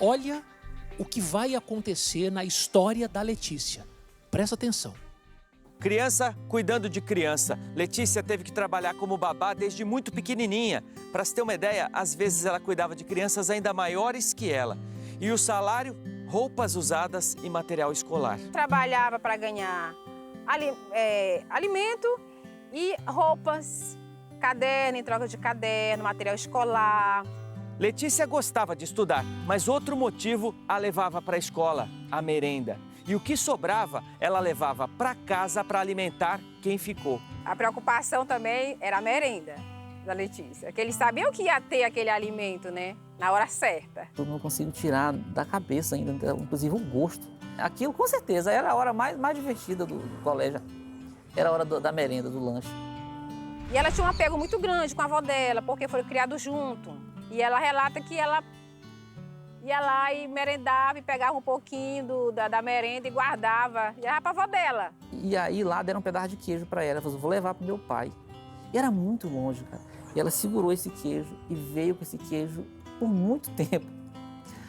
Olha o que vai acontecer na história da Letícia. Presta atenção. Criança cuidando de criança. Letícia teve que trabalhar como babá desde muito pequenininha. Para se ter uma ideia, às vezes ela cuidava de crianças ainda maiores que ela. E o salário? Roupas usadas e material escolar. Trabalhava para ganhar alimento e roupas, caderno em troca de caderno, material escolar. Letícia gostava de estudar, mas outro motivo a levava para a escola, a merenda. E o que sobrava, ela levava para casa para alimentar quem ficou. A preocupação também era a merenda da Letícia, que eles sabiam que ia ter aquele alimento, né, na hora certa. Eu não consigo tirar da cabeça ainda, inclusive o gosto. Aquilo, com certeza, era a hora mais divertida do colégio. Era a hora da merenda, do lanche. E ela tinha um apego muito grande com a avó dela, porque foi criado junto. E ela relata que ela ia lá e merendava e pegava um pouquinho da merenda e guardava. E era pra avó dela. E aí lá deram um pedaço de queijo para ela. Ela falou, vou levar pro meu pai. E era muito longe, cara. E ela segurou esse queijo e veio com esse queijo por muito tempo.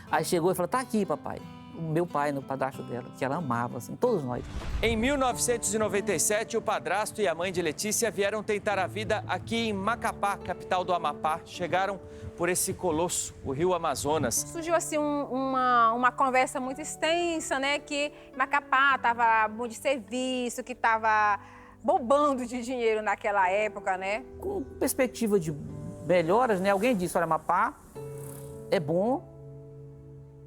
Aí chegou e falou, tá aqui, papai. O meu pai, no padrasto dela, que ela amava, assim, todos nós. Em 1997, o padrasto e a mãe de Letícia vieram tentar a vida aqui em Macapá, capital do Amapá. Chegaram por esse colosso, o rio Amazonas. Surgiu assim uma conversa muito extensa, né? Que Macapá estava muito de serviço, que estava bobando de dinheiro naquela época, né? Com perspectiva de melhoras, né? Alguém disse, olha, Amapá é bom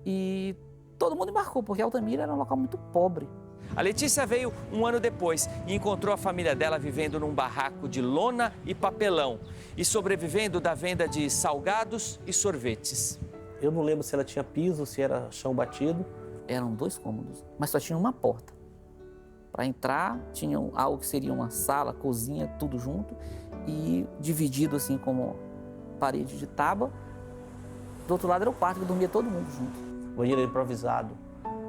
e todo mundo embarcou, porque Altamira era um local muito pobre. A Letícia veio um ano depois e encontrou a família dela vivendo num barraco de lona e papelão e sobrevivendo da venda de salgados e sorvetes. Eu não lembro se ela tinha piso, se era chão batido. Eram 2 cômodos, mas só tinha uma porta. Para entrar, tinha algo que seria uma sala, cozinha, tudo junto, e dividido assim como parede de tábua. Do outro lado era o quarto, que dormia todo mundo junto. O banheiro era improvisado,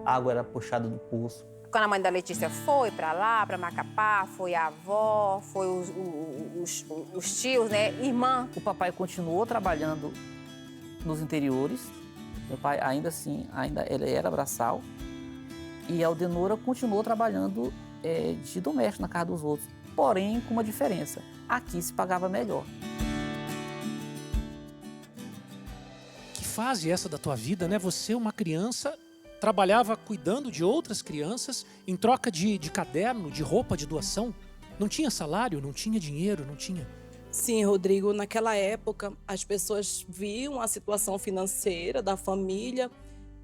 a água era puxada do poço. Quando a mãe da Letícia foi para lá, para Macapá, foi a avó, foi os tios, né, irmã. O papai continuou trabalhando nos interiores. Meu pai ainda assim, ele era braçal. E a Aldenora continuou trabalhando de doméstico na casa dos outros. Porém, com uma diferença. Aqui se pagava melhor. Que fase é essa da tua vida, né? Você, uma criança, trabalhava cuidando de outras crianças em troca de caderno, de roupa, de doação. Não tinha salário, não tinha dinheiro, não tinha... Sim, Rodrigo, naquela época as pessoas viam a situação financeira da família,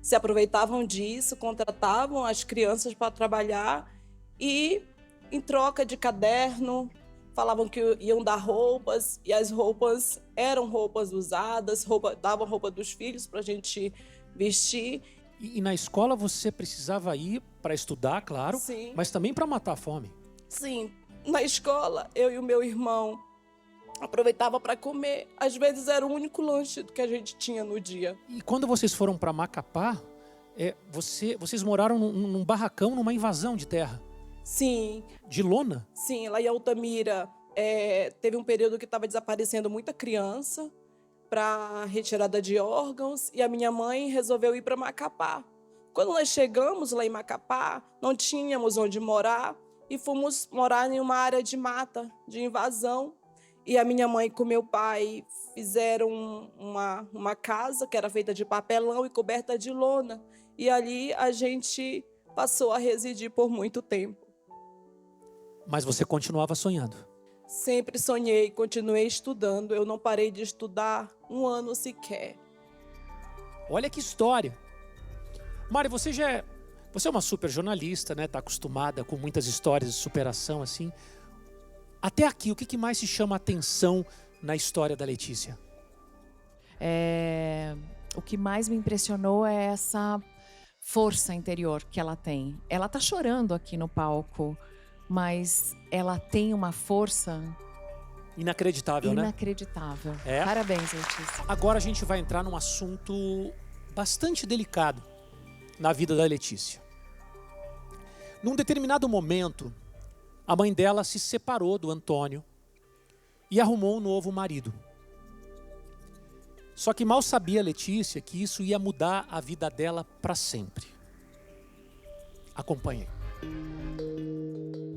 se aproveitavam disso, contratavam as crianças para trabalhar e, em troca de caderno, falavam que iam dar roupas e as roupas eram roupas usadas, davam roupa dos filhos para a gente vestir. E na escola você precisava ir para estudar, claro, Sim. mas também para matar a fome. Sim, na escola eu e o meu irmão aproveitava para comer. Às vezes era o único lanche que a gente tinha no dia. E quando vocês foram para Macapá, vocês moraram num barracão, numa invasão de terra. Sim. De lona? Sim, lá em Altamira teve um período que estava desaparecendo muita criança para retirada de órgãos e a minha mãe resolveu ir para Macapá. Quando nós chegamos lá em Macapá, não tínhamos onde morar e fomos morar em uma área de mata, de invasão. E a minha mãe com meu pai fizeram uma casa que era feita de papelão e coberta de lona. E ali a gente passou a residir por muito tempo. Mas você continuava sonhando? Sempre sonhei, continuei estudando. Eu não parei de estudar um ano sequer. Olha que história. Mari, você é uma super jornalista, né? Tá acostumada com muitas histórias de superação assim. Até aqui, o que mais te chama a atenção na história da Letícia? O que mais me impressionou é essa força interior que ela tem. Ela tá chorando aqui no palco, mas ela tem uma força... Inacreditável, né? Inacreditável. É? Parabéns, Letícia. Agora a gente vai entrar num assunto bastante delicado na vida da Letícia. Num determinado momento, a mãe dela se separou do Antônio e arrumou um novo marido. Só que mal sabia a Letícia que isso ia mudar a vida dela para sempre. Acompanhe.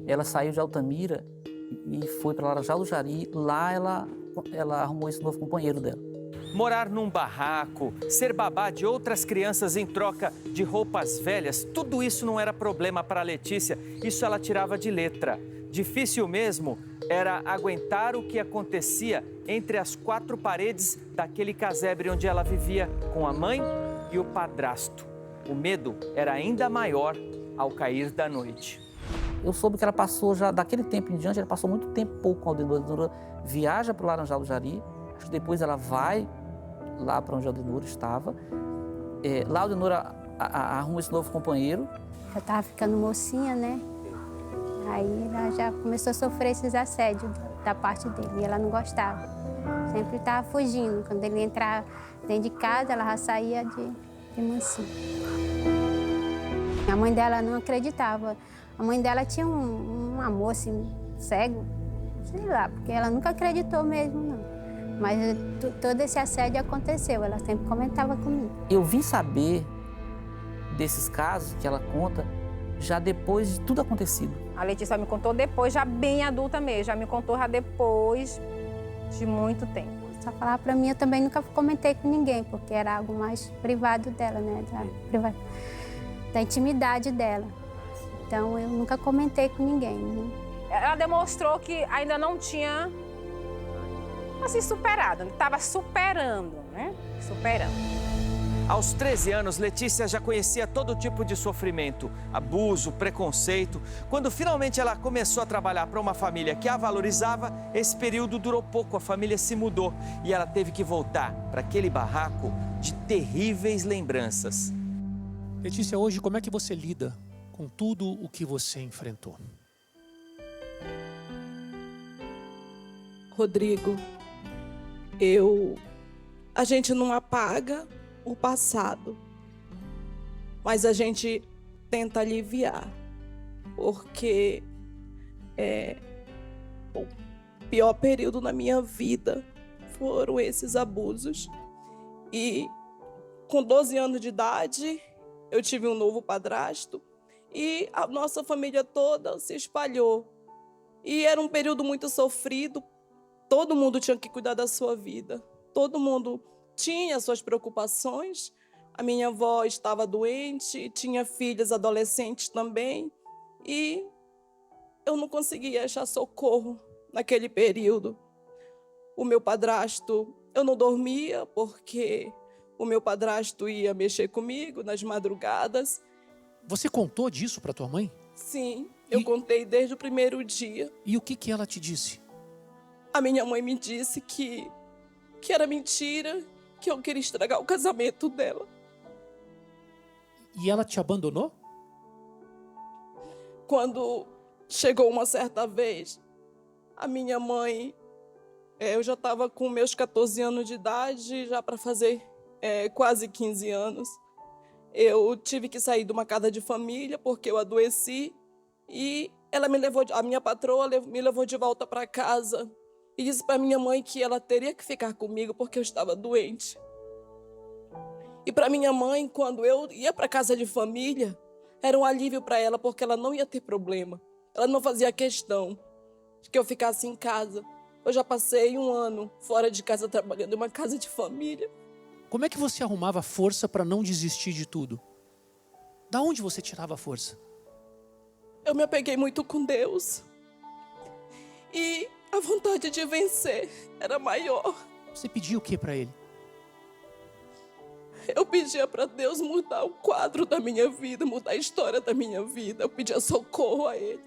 Ela saiu de Altamira e foi para Laranjal do Jari. Lá ela arrumou esse novo companheiro dela. Morar num barraco, ser babá de outras crianças em troca de roupas velhas, tudo isso não era problema para a Letícia, isso ela tirava de letra. Difícil mesmo era aguentar o que acontecia entre as quatro paredes daquele casebre onde ela vivia com a mãe e o padrasto. O medo era ainda maior ao cair da noite. Eu soube que ela passou já, daquele tempo em diante, ela passou muito tempo pouco com a Aldenora. A Aldenora viaja para o Laranjal do Jari, acho que depois ela vai lá para onde a Aldenora estava. Lá a Aldenora arruma esse novo companheiro. Já estava ficando mocinha, né? Aí ela já começou a sofrer esses assédios da parte dele e ela não gostava. Sempre estava fugindo. Quando ele entrava dentro de casa, ela já saía de mansinho. A mãe dela não acreditava. A mãe dela tinha um amor assim, cego, sei lá, porque ela nunca acreditou mesmo, não. Mas todo esse assédio aconteceu, ela sempre comentava comigo. Eu vim saber desses casos que ela conta já depois de tudo acontecido. A Letícia me contou depois, já bem adulta mesmo, já me contou já depois de muito tempo. Só falar pra mim, eu também nunca comentei com ninguém, porque era algo mais privado dela, né? Da intimidade dela. Então, eu nunca comentei com ninguém, né? Ela demonstrou que ainda não tinha, assim, superado. Estava superando, né? Superando. Aos 13 anos, Letícia já conhecia todo tipo de sofrimento, abuso, preconceito. Quando finalmente ela começou a trabalhar para uma família que a valorizava, esse período durou pouco, a família se mudou e ela teve que voltar para aquele barraco de terríveis lembranças. Letícia, hoje como é que você lida com tudo o que você enfrentou? Rodrigo, a gente não apaga o passado, mas a gente tenta aliviar, porque o pior período na minha vida foram esses abusos. E com 12 anos de idade, eu tive um novo padrasto e a nossa família toda se espalhou. E era um período muito sofrido, todo mundo tinha que cuidar da sua vida, todo mundo tinha suas preocupações. A minha avó estava doente, tinha filhas adolescentes também, e eu não conseguia achar socorro naquele período. O meu padrasto, eu não dormia porque o meu padrasto ia mexer comigo nas madrugadas. Você contou disso para tua mãe? Sim, eu contei desde o primeiro dia. E o que ela te disse? A minha mãe me disse que era mentira, que eu queria estragar o casamento dela. E ela te abandonou? Quando chegou uma certa vez, a minha mãe, eu já estava com meus 14 anos de idade, já para fazer quase 15 anos. Eu tive que sair de uma casa de família porque eu adoeci e ela a minha patroa me levou de volta para casa e disse para minha mãe que ela teria que ficar comigo porque eu estava doente. E para minha mãe, quando eu ia para casa de família, era um alívio para ela porque ela não ia ter problema. Ela não fazia questão de que eu ficasse em casa. Eu já passei 1 ano fora de casa trabalhando em uma casa de família. Como é que você arrumava força para não desistir de tudo? Da onde você tirava a força? Eu me apeguei muito com Deus. E a vontade de vencer era maior. Você pediu o que para Ele? Eu pedia para Deus mudar o quadro da minha vida, mudar a história da minha vida. Eu pedia socorro a Ele.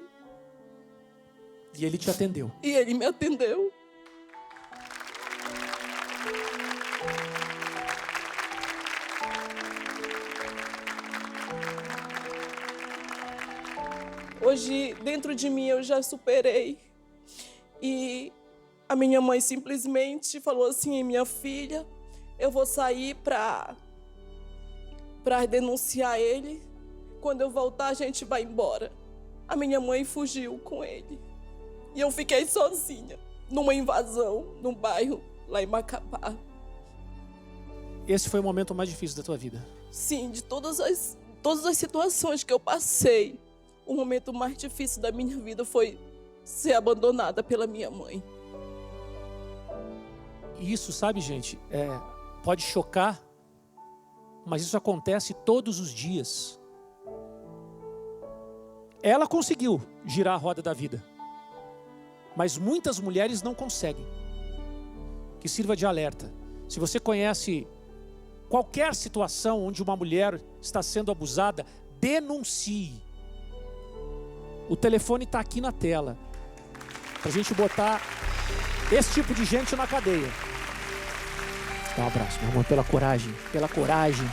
E Ele te atendeu? E Ele me atendeu. Hoje, dentro de mim, eu já superei. E a minha mãe simplesmente falou assim: minha filha, eu vou sair para denunciar ele. Quando eu voltar, a gente vai embora. A minha mãe fugiu com ele. E eu fiquei sozinha, numa invasão, num bairro lá em Macapá. esse foi o momento mais difícil da tua vida? Sim, de todas as situações que eu passei, o momento mais difícil da minha vida foi ser abandonada pela minha mãe. E isso, sabe, gente, pode chocar, mas isso acontece todos os dias. Ela conseguiu girar a roda da vida, mas muitas mulheres não conseguem. Que sirva de alerta. Se você conhece qualquer situação onde uma mulher está sendo abusada, denuncie. O telefone está aqui na tela, para a gente botar esse tipo de gente na cadeia. Dá um abraço, meu amor, pela coragem, pela coragem.